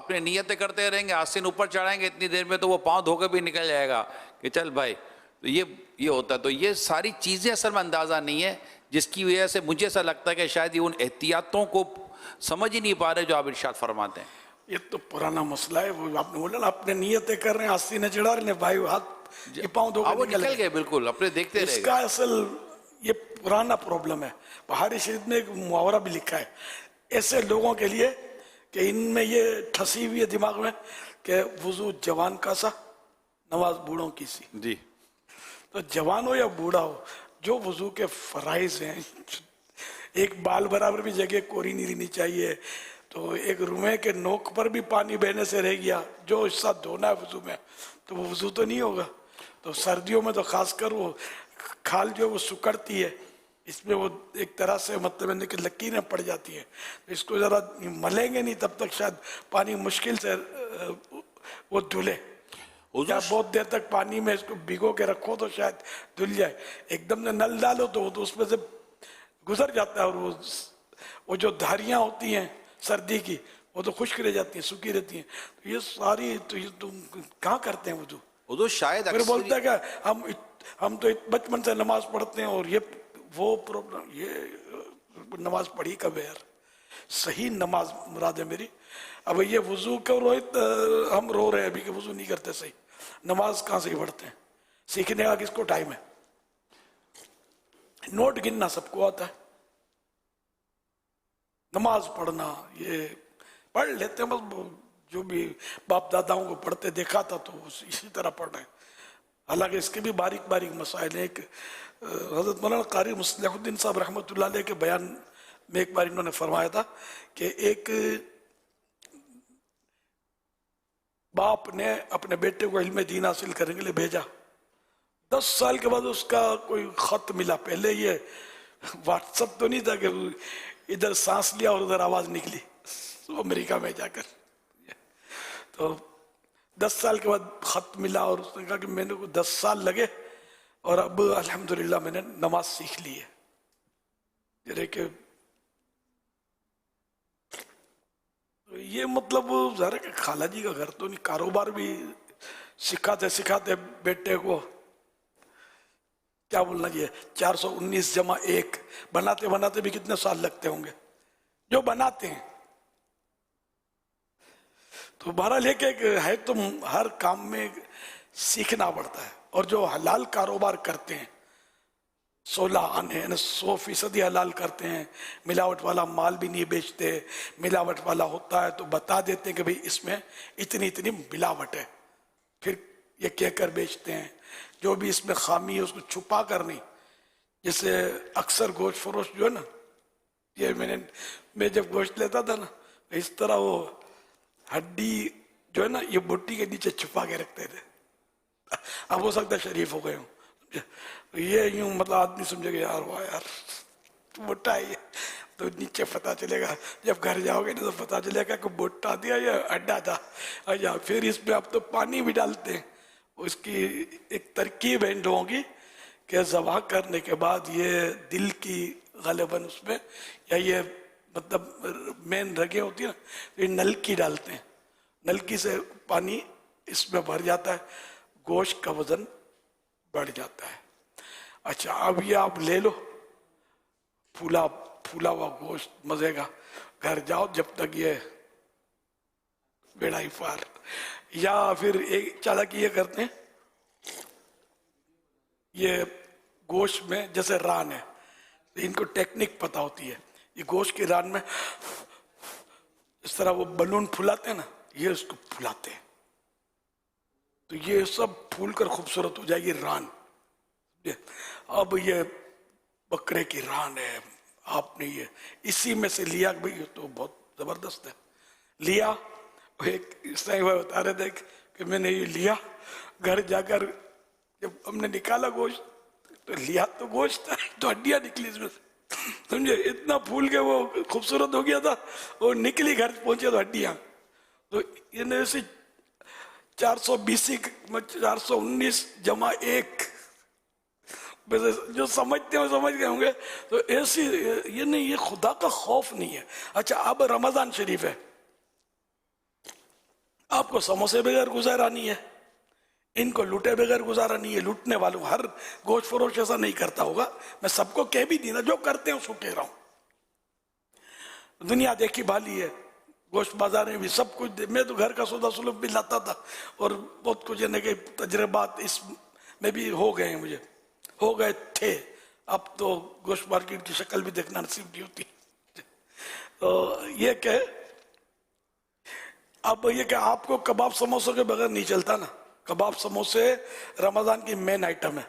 آپ نے نیتیں کرتے رہیں گے، آستین اوپر چڑھائیں گے، اتنی دیر میں تو وہ پاؤں دھو کے بھی نکل جائے گا کہ چل بھائی. تو یہ ہوتا ہے. تو یہ ساری چیزیں اصل میں اندازہ نہیں ہے، جس کی وجہ سے مجھے ایسا لگتا ہے کہ شاید یہ ان احتیاطوں کو سمجھ ہی نہیں پا رہے جو آپ ارشاد فرماتے ہیں. یہ تو پرانا مسئلہ ہے. وہ آپ نے بولا نا اپنے نیتیں کر رہے ہیں، آستینیں چڑھا رہے ہیں، بھائی ہاتھ یہ پاؤں دھو وہ کے نکل گئے بالکل، اپنے دیکھتے اس رہ کا گئے. اصل یہ پرانا پرابلم ہے. بہاری شریف میں ایک محاورہ بھی لکھا ہے ایسے لوگوں کے لیے کہ ان میں یہ ٹھسی ہوئی ہے دماغ میں کہ وضو جوان کا سا نماز بوڑھوں کی سی. جی تو جوان ہو یا بوڑھا ہو، جو وضو کے فرائض ہیں، ایک بال برابر بھی جگہ کوری نہیں رہنی چاہیے. تو ایک روئے کے نوک پر بھی پانی بہنے سے رہ گیا، جو حصہ دھونا ہے وضو میں، تو وہ وضو تو نہیں ہوگا. تو سردیوں میں تو خاص کر وہ کھال جو ہے وہ سکڑتی ہے، اس میں وہ ایک طرح سے مطلب کہ لکیریں پڑ جاتی ہیں. اس کو ذرا ملیں گے نہیں تب تک شاید پانی مشکل سے وہ دھلے. یا بہت دیر تک پانی میں اس کو بھگو کے رکھو تو شاید دھل جائے. ایک دم نے نل ڈالو تو وہ تو اس میں سے گزر جاتا ہے، اور وہ جو دھاریاں ہوتی ہیں سردی کی وہ تو خشک رہ جاتی ہیں، سوکھی رہتی ہیں. تو یہ ساری تو یہ تم کہاں کرتے ہیں وضو؟ وضو شاید پھر بولتا ہے کہ ہم تو بچپن سے نماز پڑھتے ہیں، اور یہ وہ پرابلم. یہ نماز پڑھی کب ہے یار؟ صحیح نماز مراد ہے میری. اب یہ وضو کو روہت ہم رو رہے ہیں ابھی کہ وضو نہیں کرتے صحیح. نماز کہاں سے پڑھتے ہیں؟ سیکھنے کا کس کو ٹائم ہے؟ نوٹ گننا سب کو آتا ہے، نماز پڑھنا یہ پڑھ لیتے ہیں بس، جو بھی باپ داداؤں کو پڑھتے دیکھا تھا تو اسی طرح پڑھ رہے ہیں. حالانکہ اس کے بھی باریک باریک مسائل ہیں. ایک حضرت مولانا قاری مصلح الدین صاحب رحمۃ اللہ علیہ کے بیان میں ایک بار انہوں نے فرمایا تھا کہ ایک باپ نے اپنے بیٹے کو علم دین حاصل کرنے کے لیے بھیجا. 10 سال کے بعد اس کا کوئی خط ملا. پہلے یہ واٹس اپ تو نہیں تھا کہ ادھر سانس لیا اور ادھر آواز نکلی امریکہ میں جا کر. تو 10 سال کے بعد خط ملا اور اس نے کہا کہ میں نے 10 سال لگے اور اب الحمدللہ میں نے نماز سیکھ لی ہے. کہ یہ مطلب ظاہر ہے کہ خالہ جی کا گھر تو نہیں، کاروبار بھی سکھاتے بیٹے کو کیا بولنا چاہیے 419 جمع 1 بناتے بھی کتنے سال لگتے ہوں گے جو بناتے ہیں. تو بہرحال یہ کہ ہے تم ہر کام میں سیکھنا پڑتا ہے. اور جو حلال کاروبار کرتے ہیں 16 آنے 100% حلال کرتے ہیں، ملاوٹ والا مال بھی نہیں بیچتے. ملاوٹ والا ہوتا ہے تو بتا دیتے ہیں کہ بھئی اس میں اتنی ملاوٹ ہے، پھر یہ کہہ کر بیچتے ہیں. جو بھی اس میں خامی ہے اس کو چھپا کر نہیں. جیسے اکثر گوشت فروش جو ہے نا، یہ میں جب گوشت لیتا تھا نا اس طرح وہ ہڈی جو ہے نا یہ بوٹی کے نیچے چھپا کے رکھتے تھے. اب ہو سکتا ہے شریف ہو گئے ہوں. یہ یوں مطلب آدمی سمجھے گا یار واہ یار بوٹا ہے یہ، تو نیچے پتا چلے گا جب گھر جاؤ گے تو پتا چلے گا کہ بوٹا دیا یا اڈا تھا. اچھا پھر اس میں اب تو پانی بھی ڈالتے ہیں. اس کی ایک ترکیب ہے ان لوگوں کی کہ ذبح کرنے کے بعد یہ دل کی غالباً اس میں یا یہ مطلب مین رگیں ہوتی ہیں نا، یہ نلکی ڈالتے ہیں. نلکی سے پانی اس میں بھر جاتا ہے، گوشت کا وزن بڑھ جاتا ہے. اچھا اب یہ آپ لے لو پھولا ہوا گوشت مزے کا، گھر جاؤ جب تک یہ بیڑا ہی پار. یا پھر ایک چالاکی یہ کرتے ہیں، یہ گوشت میں جیسے ران ہے ان کو ٹیکنک پتا ہوتی ہے. یہ گوشت کی ران میں اس طرح وہ بلون پھلاتے ہیں نا، یہ اس کو پھلاتے ہیں تو یہ سب پھول کر خوبصورت ہو جائے گی ران. اب یہ بکرے کی ران ہے، آپ نے یہ اسی میں سے لیا کہ بھئی یہ تو بہت زبردست ہے. لیا ایک اس طرح وہ بتا رہے تھے کہ میں نے یہ لیا، گھر جا کر جب ہم نے نکالا گوشت تو لیا تو گوشت تھا تو ہڈیاں نکلی اس میں سے، سمجھے اتنا پھول کے وہ خوبصورت ہو گیا تھا. اور نکلی گھر پہنچے تو ہڈیاں. تو یہ ایسی 419 جمع 1 جو سمجھتے ہیں سمجھ گئے ہوں گے. تو ایسی یہ نہیں، یہ خدا کا خوف نہیں ہے. اچھا اب رمضان شریف ہے، آپ کو سموسے بغیر گزارا نہیں ہے، ان کو لوٹے بغیر گزارا نہیں ہے. لوٹنے والوں ہر گوشت فروش ایسا نہیں کرتا ہوگا، میں سب کو کہہ بھی نہیں رہا، جو کرتے ہیں اس کو کہہ رہا ہوں. دنیا دیکھی بھالی ہے، گوشت بازار میں بھی سب کچھ. میں تو گھر کا سودا سلوک بھی لاتا تھا، اور بہت کچھ یعنی کہ تجربات اس میں بھی ہو گئے ہیں، مجھے ہو گئے تھے. اب تو گوشت مارکیٹ کی شکل بھی دیکھنا نصیب نہیں ہوتی. تو یہ کہ اب یہ کہ آپ کو کباب سموسوں کے بغیر نہیں چلتا نا. کباب سموسے رمضان کی مین آئٹم ہے.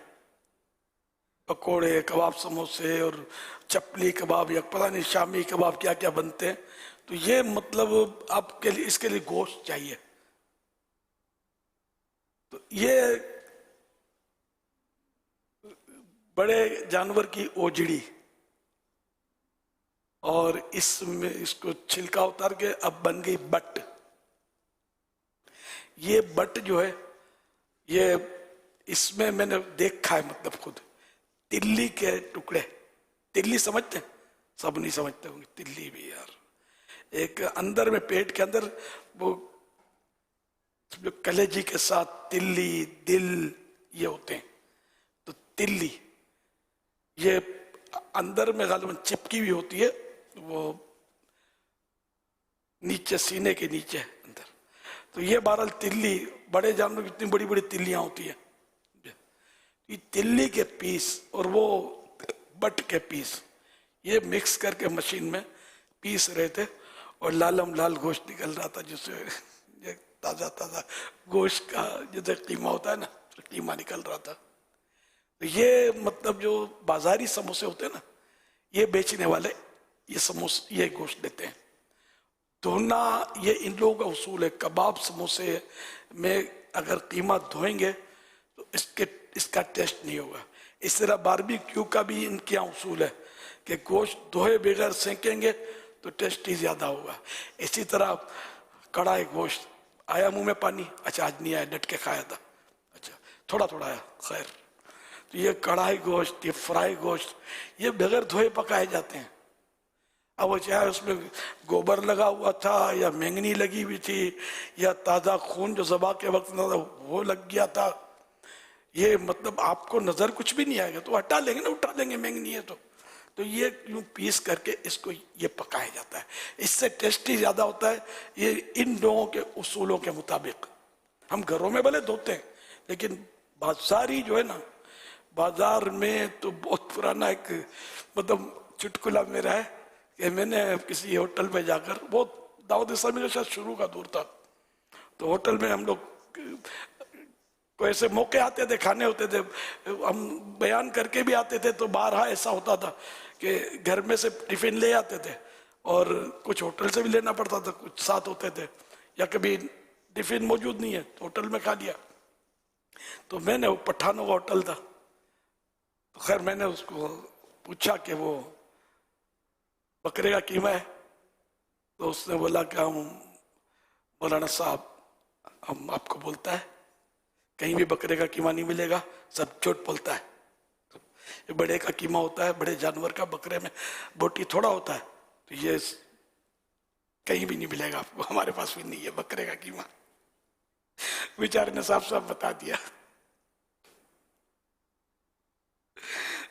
پکوڑے، کباب سموسے اور چپلی کباب یا پتہ نہیں شامی کباب کیا کیا بنتے ہیں. تو یہ مطلب آپ کے لیے اس کے لیے گوشت چاہیے. تو یہ بڑے جانور کی اوجڑی، اور اس میں اس کو چھلکا اتار کے اب بن گئی بٹ. یہ بٹ جو ہے، یہ اس میں نے دیکھا ہے، مطلب خود تلی کے ٹکڑے. تلی سمجھتے ہیں؟ سب نہیں سمجھتے ہوں گے. تلی بھی یار ایک اندر میں پیٹ کے اندر وہ جو کلیجی کے ساتھ تلی، دل یہ ہوتے ہیں. تو تلی یہ اندر میں غالباً چپکی ہوئی ہوتی ہے، وہ نیچے سینے کے نیچے اندر. تو یہ بہرحال تلی، بڑے جانور اتنی بڑی بڑی تلیاں ہوتی ہیں. یہ تلی کے پیس اور وہ بٹ کے پیس یہ مکس کر کے مشین میں پیس رہے تھے، اور لالم لال گوشت نکل رہا تھا، جس سے تازہ تازہ گوشت کا جیسے قیمہ ہوتا ہے نا، قیمہ نکل رہا تھا. یہ مطلب جو بازاری سموسے ہوتے ہیں نا، یہ بیچنے والے یہ گوشت دیتے ہیں. دھونا یہ ان لوگوں کا اصول ہے. کباب سموسے میں اگر قیمہ دھوئیں گے تو اس کا ٹیسٹ نہیں ہوگا. اس طرح باربیکیو کا بھی ان کے یہاں اصول ہے کہ گوشت دھوئے بغیر سینکیں گے تو ٹیسٹ ہی زیادہ ہوگا. اسی طرح کڑھائی گوشت آیا منہ میں پانی، اچھا آج نہیں آیا، ڈٹ کے کھایا تھا، اچھا تھوڑا تھوڑا آیا، خیر. تو یہ کڑھائی گوشت، یہ فرائی گوشت، یہ بغیر دھوئے پکائے جاتے ہیں. اب وہ چاہے اس میں گوبر لگا ہوا تھا، یا مینگنی لگی ہوئی تھی، یا تازہ خون جو ذبح کے وقت نہ تھا وہ لگ گیا تھا، یہ مطلب آپ کو نظر کچھ بھی نہیں آئے گا. تو ہٹا لیں گے نا، اٹھا لیں گے مینگنی ہے تو یہ یوں پیس کر کے اس کو یہ پکایا جاتا ہے. اس سے ٹیسٹی زیادہ ہوتا ہے. یہ ان لوگوں کے اصولوں کے مطابق. ہم گھروں میں بھلے دھوتے ہیں، لیکن بازاری جو ہے نا، بازار میں تو بہت پرانا ایک مطلب چٹکلا میرا ہے کہ میں نے کسی ہوٹل میں جا کر، بہت دعوت اسلامی کا شاید شروع کا دور تھا، تو ہوٹل میں ہم لوگ کو ایسے موقع آتے تھے، کھانے ہوتے تھے، ہم بیان کر کے بھی آتے تھے. تو بارہا ایسا ہوتا تھا کہ گھر میں سے ٹفن لے آتے تھے، اور کچھ ہوٹل سے بھی لینا پڑتا تھا، کچھ ساتھ ہوتے تھے، یا کبھی ٹفن موجود نہیں ہے تو ہوٹل میں کھا لیا. تو میں نے، وہ پٹھانوں کا ہوٹل تھا، تو خیر میں نے اس کو پوچھا کہ وہ بکرے کا قیمہ ہے. تو اس نے بولا کہ ہم مولانا صاحب، ہم آپ کو بولتا ہے کہیں بھی بکرے کا قیمہ نہیں ملے گا، سب جھوٹ بولتا ہے. بڑے کا قیمہ ہوتا ہے، بڑے جانور کا، بکرے میں بوٹی تھوڑا ہوتا ہے، تو یہ کہیں بھی نہیں ملے گا آپ کو، ہمارے پاس بھی نہیں ہے بکرے کا قیمہ. بیچارے نے صاف صاف بتا دیا.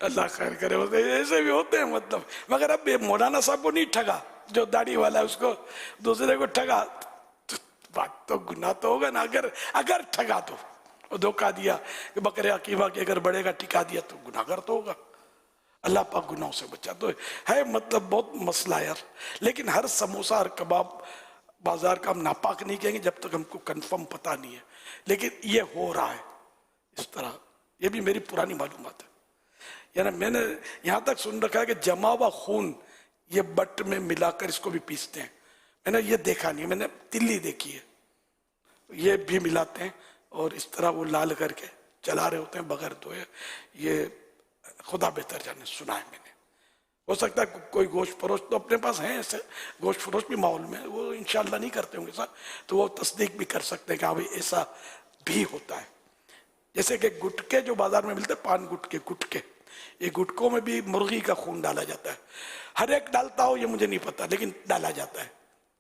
اللہ خیر کرے، ایسے بھی ہوتے ہیں مطلب. مگر اب مولانا صاحب کو نہیں ٹھگا، جو داڑھی والا ہے اس کو دوسرے کو ٹھگا، بات تو گناہ تو ہوگا نا. اگر ٹھگا تو دھوکہ دیا کہ بکرے کا قیمہ کہ اگر بڑے کا ٹکا دیا تو گناہ گر تو ہوگا. اللہ پاک گناہوں سے بچا. تو ہے مطلب بہت مسئلہ یار. لیکن ہر سموسہ اور کباب بازار کا ہم ناپاک نہیں کہیں گے جب تک ہم کو کنفرم پتہ نہیں ہے. لیکن یہ ہو رہا ہے اس طرح، یہ بھی میری پرانی معلومات ہے. یعنی میں نے یہاں تک سن رکھا ہے کہ جمع ہوا خون یہ بٹ میں ملا کر اس کو بھی پیستے ہیں. میں نے یہ دیکھا نہیں، میں نے تلی دیکھی ہے، یہ بھی ملاتے ہیں اور اس طرح وہ لال کر کے چلا رہے ہوتے ہیں بغیر دھوئے. یہ خدا بہتر جانے، سنا ہے میں نے. ہو سکتا ہے کوئی گوشت فروش تو اپنے پاس ہیں ایسے گوشت فروش بھی ماحول میں، وہ انشاءاللہ نہیں کرتے ہوں گے سر، تو وہ تصدیق بھی کر سکتے ہیں کہ ہاں بھائی ایسا بھی ہوتا ہے. جیسے کہ گٹکے جو بازار میں ملتے ہیں، پان گٹکے، یہ گٹکوں میں بھی مرغی کا خون ڈالا جاتا ہے. ہر ایک ڈالتا ہو یہ مجھے نہیں پتا، لیکن ڈالا جاتا ہے.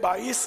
22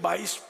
22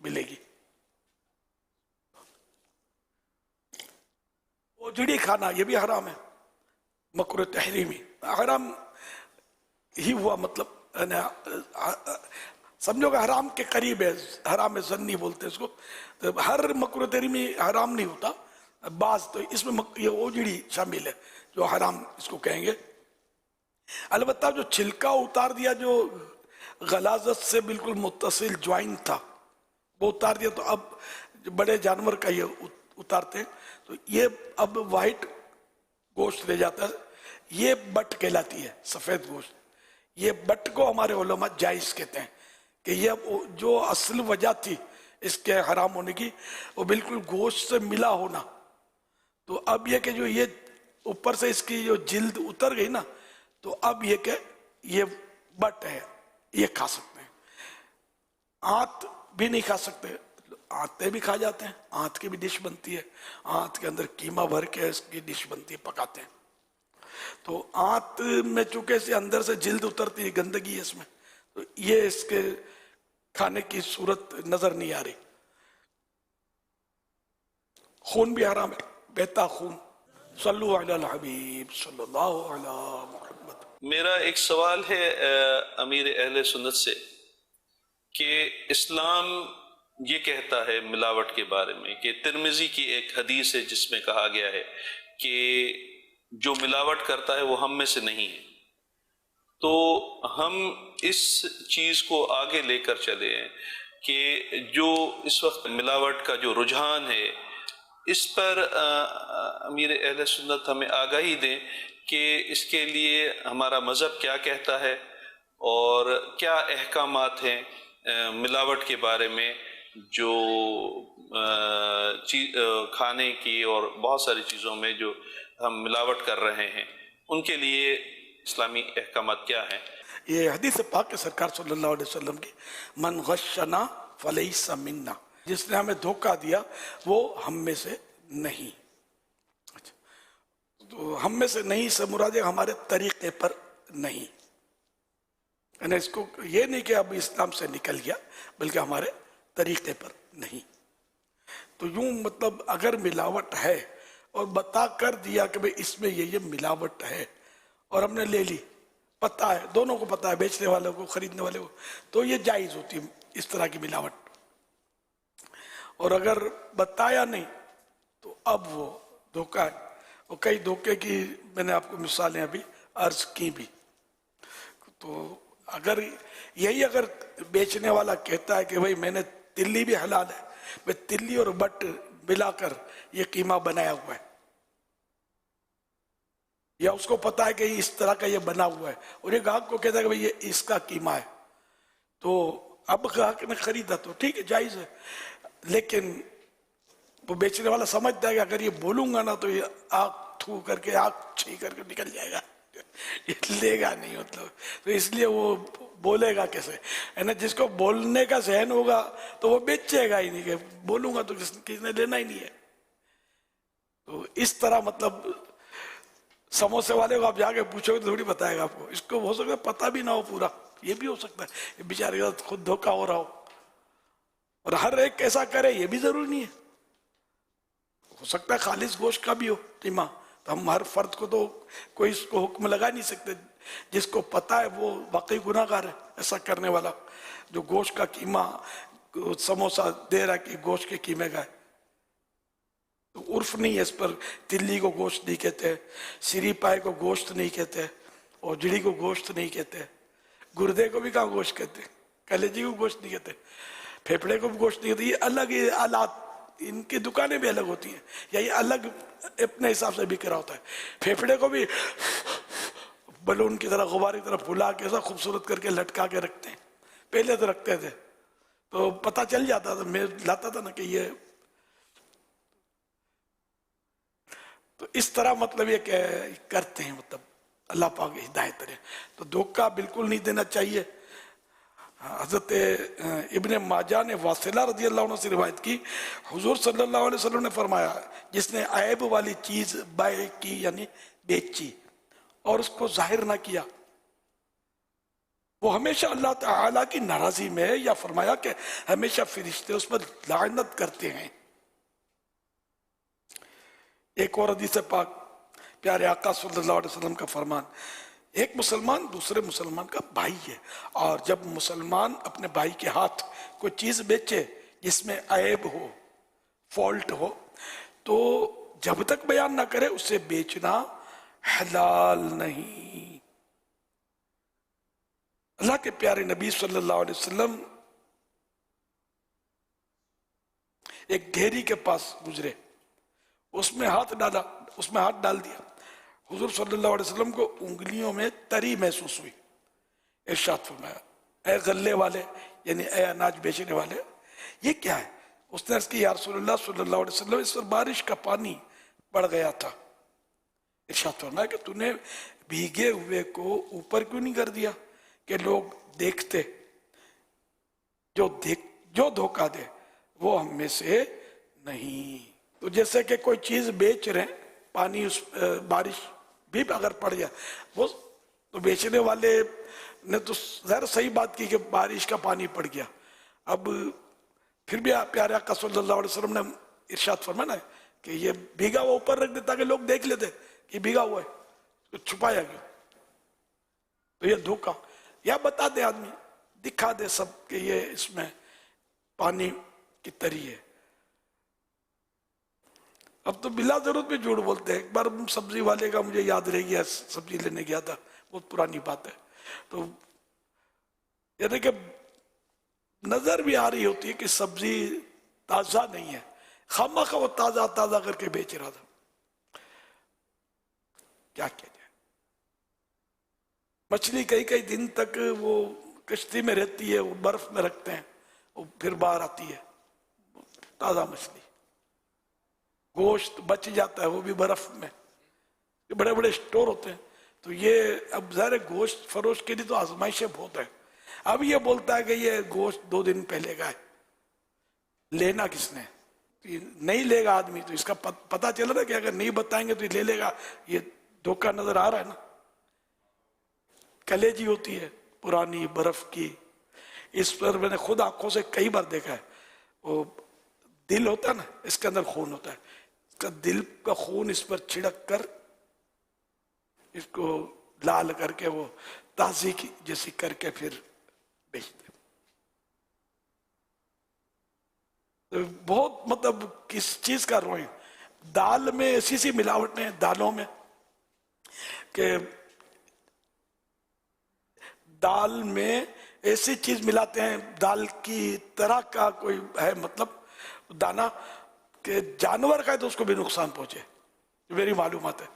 ملے گی. اوجڑی کھانا یہ بھی حرام ہے, مکروہ تحریمی. حرام ہی ہوا, مطلب سمجھو کہ حرام کے قریب ہے, حرام ظنی بولتے ہیں اس کو. ہر مکروہ تحریمی حرام نہیں ہوتا, بعض تو اس میں یہ اوجڑی شامل ہے جو حرام اس کو کہیں گے. البتہ جو چھلکا اتار دیا جو غلاظت سے بالکل متصل جوائن تھا وہ اتار دیا, تو اب بڑے جانور کا یہ اتارتے ہیں, تو یہ اب وائٹ گوشت لے جاتا ہے, یہ بٹ کہلاتی ہے, سفید گوشت. یہ بٹ کو ہمارے علماء جائز کہتے ہیں کہ یہ جو اصل وجہ تھی اس کے حرام ہونے کی وہ بالکل گوشت سے ملا ہونا. تو اب یہ کہ جو یہ اوپر سے اس کی جو جلد اتر گئی نا, تو اب یہ کہ یہ بٹ ہے, یہ کھا سکتے ہیں. آنت بھی نہیں کھا سکتے, آنتے بھی کھا جاتے ہیں, آنت کی بھی ڈش بنتی ہے, آنت کے اندر قیمہ بھر کے اس کی ڈش بنتی ہے, پکاتے ہیں. تو آنت میں چونکہ اسے اندر سے جلد اترتی ہے, گندگی ہے اس میں, تو یہ اس کے کھانے کی صورت نظر نہیں آ رہی. خون بھی حرام ہے, بہتا خون. صلو علی الحبیب صلی اللہ علی محمد. میرا ایک سوال ہے امیر اہل سنت سے کہ اسلام یہ کہتا ہے ملاوٹ کے بارے میں کہ ترمذی کی ایک حدیث ہے جس میں کہا گیا ہے کہ جو ملاوٹ کرتا ہے وہ ہم میں سے نہیں ہے. تو ہم اس چیز کو آگے لے کر چلے ہیں کہ جو اس وقت ملاوٹ کا جو رجحان ہے اس پر امیر اہل سنت ہمیں آگاہی دیں کہ اس کے لیے ہمارا مذہب کیا کہتا ہے اور کیا احکامات ہیں ملاوٹ کے بارے میں, جو کھانے کی اور بہت ساری چیزوں میں جو ہم ملاوٹ کر رہے ہیں ان کے لیے اسلامی احکامات کیا ہیں. یہ حدیث پاک سرکار صلی اللہ علیہ وسلم کی, من غشنا فلیس منا, جس نے ہمیں دھوکہ دیا وہ ہم میں سے نہیں. تو ہم میں سے نہیں سے مراد ہے ہمارے طریقے پر نہیں, یعنی اس کو یہ نہیں کہ اب اسلام سے نکل گیا بلکہ ہمارے طریقے پر نہیں. تو یوں مطلب اگر ملاوٹ ہے اور بتا کر دیا کہ بھئی اس میں یہ ملاوٹ ہے اور ہم نے لے لی, پتہ ہے, دونوں کو پتہ ہے, بیچنے والوں کو خریدنے والے کو, تو یہ جائز ہوتی ہے اس طرح کی ملاوٹ. اور اگر بتایا نہیں تو اب وہ دھوکہ ہے. اور کئی دھوکے کی میں نے آپ کو مثالیں ابھی عرض کی بھی. تو اگر یہی اگر بیچنے والا کہتا ہے کہ بھئی میں نے تلی بھی حلال ہے, میں تلی اور بٹ ملا کر یہ قیمہ بنایا ہوا ہے, یا اس کو پتا ہے کہ اس طرح کا یہ بنا ہوا ہے اور یہ گاہک کو کہتا ہے کہ بھئی یہ اس کا قیمہ ہے, تو اب گاہک نے خریدا تو ٹھیک ہے, جائز ہے. لیکن وہ بیچنے والا سمجھتا ہے کہ اگر یہ بولوں گا نا تو یہ آگ تھو کر کے, آگ چھی کر کے نکل جائے گا, یہ لے گا نہیں مطلب. تو اس لیے وہ بولے گا کیسے, یعنی جس کو بولنے کا ذہن ہوگا تو وہ بیچے گا ہی نہیں, کہ بولوں گا تو کسی نے لینا ہی نہیں ہے. تو اس طرح مطلب سموسے والے کو آپ جا کے پوچھو گے تو تھوڑی بتائے گا آپ کو, اس کو ہو سکتا ہے پتہ بھی نہ ہو پورا, یہ بھی ہو سکتا ہے بیچارے کے ساتھ خود دھوکہ ہو رہا ہو. اور ہر ایک ایسا کرے یہ بھی ضروری نہیں ہے, ہو سکتا ہے خالص گوشت کا بھی ہو قیمہ, تو ہم ہر فرد کو تو کوئی اس کو حکم لگا نہیں سکتے. جس کو پتہ ہے وہ واقعی گناہ گار ہے ایسا کرنے والا, جو گوشت کا قیمہ سموسہ دے رہا ہے کہ گوشت کے قیمے کا ہے. تو عرف نہیں ہے اس پر, تلی کو گوشت نہیں کہتے, سری پائے کو گوشت نہیں کہتے, اور جڑی کو گوشت نہیں کہتے, گردے کو بھی کہاں گوشت کہتے, کلیجی کو گوشت نہیں کہتے, پھیپڑے کو بھی گوشت نہیں کہتے. یہ الگ آلات, ان کی دکانیں بھی الگ ہوتی ہیں, یا یہ الگ اپنے حساب سے بک رہا ہوتا ہے. پھیپڑے کو بھی بلون کی طرح, غبار کی طرح پھلا کے ایسا خوبصورت کر کے لٹکا کے رکھتے ہیں, پہلے تو رکھتے تھے تو پتہ چل جاتا تھا, میں لاتا تھا نا کہ یہ. تو اس طرح مطلب یہ کہ کرتے ہیں, مطلب اللہ پاک ہدایت کرے. تو دھوکہ بالکل نہیں دینا چاہیے. حضرت ابن ماجہ نے واصلہ رضی اللہ عنہ سے روایت کی, حضور صلی اللہ علیہ وسلم نے فرمایا, جس نے عیب والی چیز بائع کی یعنی بیچی اور اس کو ظاہر نہ کیا, وہ ہمیشہ اللہ تعالیٰ کی ناراضی میں ہے، یا فرمایا کہ ہمیشہ فرشتے اس پر لعنت کرتے ہیں۔ ایک اور حدیث پاک پیارے آقا صلی اللہ علیہ وسلم کا فرمان، ایک مسلمان دوسرے مسلمان کا بھائی ہے، اور جب مسلمان اپنے بھائی کے ہاتھ کوئی چیز بیچے جس میں عیب ہو، فالٹ ہو، تو جب تک بیان نہ کرے اسے بیچنا حلال نہیں۔ اللہ کے پیارے نبی صلی اللہ علیہ وسلم ایک ڈھیری کے پاس گزرے، اس میں ہاتھ ڈال دیا، حضور صلی اللہ علیہ وسلم کو انگلیوں میں تری محسوس ہوئی، ارشاد فرمایا اے غلے والے، یعنی اے اناج بیچنے والے، یہ کیا ہے؟ اس نے عرض کی یا رسول اللہ صلی اللہ علیہ وسلم، اس پر بارش کا پانی پڑ گیا تھا۔ ارشاد فرمایا کہ تو نے بھیگے ہوئے کو اوپر کیوں نہیں کر دیا کہ لوگ دیکھتے؟ جو دھوکہ دے وہ ہم میں سے نہیں۔ تو جیسے کہ کوئی چیز بیچ رہے ہیں، پانی بارش بھی اگر پڑ جائے، وہ تو بیچنے والے نے تو ظاہر صحیح بات کی کہ بارش کا پانی پڑ گیا، اب پھر بھی پیارے آقا صلی اللہ علیہ وسلم نے ارشاد فرمایا کہ یہ بھیگا ہوا اوپر رکھ دیتا کہ لوگ دیکھ لیتے کہ بھیگا ہوا ہے، تو چھپایا گیا، تو یہ دھوکہ، یا بتا دے آدمی، دکھا دے سب کہ یہ اس میں پانی کی تری ہے۔ اب تو بلا ضرورت بھی جھوٹ بولتے ہیں۔ ایک بار سبزی والے کا مجھے یاد رہ گیا، سبزی لینے گیا تھا، بہت پرانی بات ہے، تو یعنی کہ نظر بھی آ رہی ہوتی ہے کہ سبزی تازہ نہیں ہے، خامخواہ وہ تازہ کر کے بیچ رہا تھا۔ کیا کیا جائے؟ مچھلی کئی دن تک وہ کشتی میں رہتی ہے، وہ برف میں رکھتے ہیں، وہ پھر باہر آتی ہے تازہ مچھلی۔ گوشت بچ جاتا ہے، وہ بھی برف میں، یہ بڑے بڑے اسٹور ہوتے ہیں۔ تو یہ اب ظاہر گوشت فروش کے لیے تو آزمائشیں بہت ہے۔ اب یہ بولتا ہے کہ یہ گوشت 2 دن پہلے کا ہے، لینا کس نے؟ نہیں لے گا آدمی، تو اس کا پتہ چل رہا ہے کہ اگر نہیں بتائیں گے تو یہ لے لے گا، یہ دھوکہ نظر آ رہا ہے نا۔ کلیجی ہوتی ہے پرانی برف کی، اس پر میں نے خود آنکھوں سے کئی بار دیکھا ہے، وہ دل ہوتا ہے نا، اس کے اندر خون ہوتا ہے، اس کا دل کا خون اس پر چھڑک کر اس کو لال کر کے وہ تازی کی جیسی کر کے پھر بیچتے۔ بہت مطلب کس چیز کا روئیں، دال میں ایسی سی ملاوٹیں دالوں میں کہ دال میں ایسی چیز ملاتے ہیں، دال کی طرح کا کوئی ہے مطلب دانا کہ جانور کھائے تو اس کو بھی نقصان پہنچے، یہ میری معلومات ہے،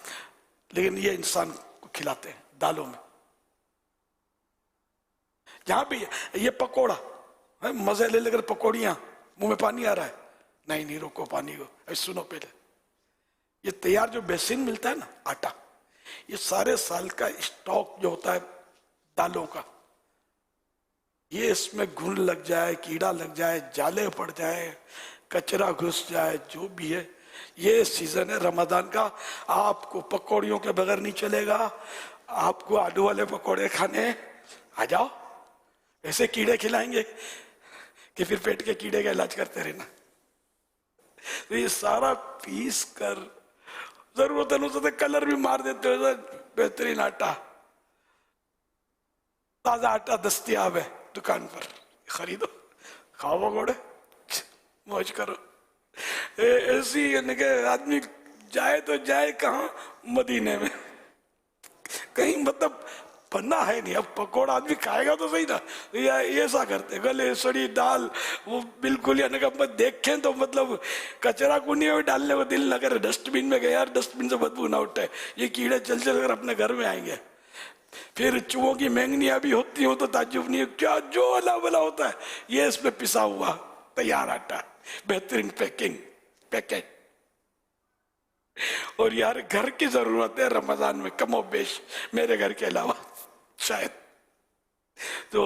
لیکن یہ انسان کو کھلاتے ہیں دالوں میں۔ جہاں بھی یہ پکوڑا مزے لے کر پکوڑیاں، منہ میں پانی آ رہا ہے، نہیں روکو پانی کو، سنو پہلے، یہ تیار جو بیسن ملتا ہے نا آٹا، یہ سارے سال کا اسٹاک جو ہوتا ہے دالوں کا، یہ اس میں گھن لگ جائے، کیڑا لگ جائے، جالے پڑ جائے، کچرا گھس جائے، جو بھی ہے، یہ سیزن ہے رمضان کا، آپ کو پکوڑیوں کے بغیر نہیں چلے گا، آپ کو آلو والے پکوڑے کھانے، آ جاؤ، ایسے کیڑے کھلائیں گے کہ پھر پیٹ کے کیڑے کا علاج کرتے رہنا۔ تو یہ سارا پیس کر ضرورت ہے کلر بھی مار دیتے ہو، بہترین آٹا، تازہ آٹا دستیاب ہے دکان پر، خریدو، کھاؤ پکوڑے، موج کرو۔ ایسی یعنی کہ آدمی جائے تو جائے کہاں؟ مدینے میں، کہیں مطلب بنا ہے نہیں، اب پکوڑا آدمی کھائے گا تو صحیح نا، یہ ایسا کرتے گلے سڑی دال، وہ بالکل یعنی کہ دیکھیں تو مطلب کچرا کنی ہوئی ڈالنے کو دل نہ کرے، ڈسٹ بین میں گئے یار ڈسٹ بین سے بدبو نہ اٹھے، یہ کیڑے چل کر اپنے گھر میں آئیں گے۔ پھر چوہوں کی مینگنیاں بھی ہوتی ہوں تو تعجب نہیں ہے، کیا جو اللہ بلا ہوتا ہے، یہ اس میں پسا ہوا تیار آٹا، بہترین پیکج، اور یار گھر کی ضرورت ہے رمضان میں کم و بیش، میرے گھر کے علاوہ شاید، تو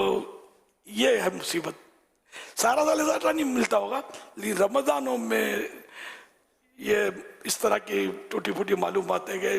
یہ ہے مصیبت۔ سارا سال آٹا نہیں ملتا ہوگا، لیکن رمضانوں میں یہ اس طرح کی ٹوٹی پھوٹی معلومات ہے کہ